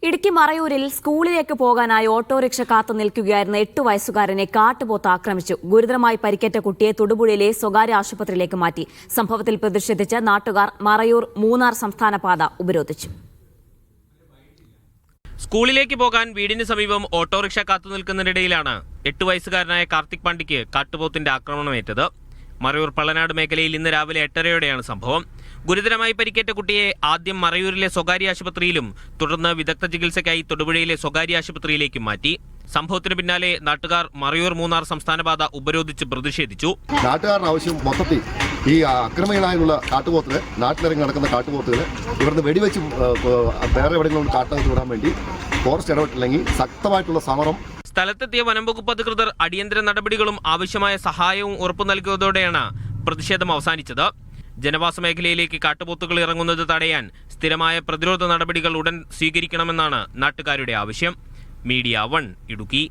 ഇടുക്കി മറയൂരിൽ സ്കൂളിലേക്ക് പോകാനായി ഓട്ടോറിക്ഷ കാത്തു നിൽക്കുകയായിരുന്ന 8 വയസ്സുകാരനെ കാട്ടുപോത്ത് ആക്രമിച്ചു. ഗുരുതരമായി പരിക്കേറ്റ കുട്ടിയെ തൊടുപുഴയിലെ സ്വകാര്യ ആശുപത്രിയിലേക്ക് മാറ്റി. സംഭവത്തിൽ പ്രതിഷേധിച്ച് നാട്ടുകാർ മറയൂർ മൂന്നാർ സംസ്ഥാന പാത ഉപരോധിച്ചു. സ്കൂളിലേക്ക് പോകാൻ വീടിന് സമീപം ഓട്ടോറിക്ഷ കാത്തു നിൽക്കുന്നതിനിടയിലാണ് 8 വയസ്സുകാരനായ കാർത്തിക് പാണ്ഡിക്ക് കാട്ടുപോത്തിന്റെ ആക്രമണമേറ്റത്. മറയൂർ പള്ളനാട് മേഖലയിൽ ഇന്ന് രാവിലെ 8:30യോടെയാണ് സംഭവം. ഗുരുതരമായി പരിക്കേറ്റ കുട്ടിയെ ആദ്യം മറയൂരിലെ സ്വകാര്യ ആശുപത്രിയിലും തുടർന്ന് വിദഗ്ധ ചികിത്സയ്ക്കായി തൊടുപുഴയിലെ സ്വകാര്യ ആശുപത്രിയിലേക്കും മാറ്റി. സംഭവത്തിന് പിന്നാലെ നാട്ടുകാർ മറയൂർ മൂന്നാർ സംസ്ഥാന പാത ഉപരോധിച്ച് പ്രതിഷേധിച്ചു. നാട്ടുകാരുടെ ആവശ്യം മൊത്തത്തിൽ ഈ അക്രമികളായുള്ള കാട്ടുപോത്തുകൾ, നാട്ടിലിറങ്ങി നടക്കുന്ന കാട്ടുപോത്തുകൾ ഇവിടുന്ന് വെടിവെച്ച് വേറെ എവിടെയെങ്കിലും കാട്ടകത്ത് വിടാൻ വേണ്ടി ഫോറസ്റ്റ് ഇടപെട്ടില്ലെങ്കിൽ ശക്തമായിട്ടുള്ള സമരം. സ്ഥലത്തെത്തിയ വനംവകുപ്പ് അധികൃതർ അടിയന്തര നടപടികളും ആവശ്യമായ സഹായവും ഉറപ്പു നൽകിയതോടെയാണ് പ്രതിഷേധം അവസാനിച്ചത്. ജനവാസ മേഖലയിലേക്ക് കാട്ടുപോത്തുകൾ ഇറങ്ങുന്നത് തടയാൻ സ്ഥിരമായ പ്രതിരോധ നടപടികൾ ഉടൻ സ്വീകരിക്കണമെന്നാണ് നാട്ടുകാരുടെ ആവശ്യം. മീഡിയ 1 ഇടുക്കി.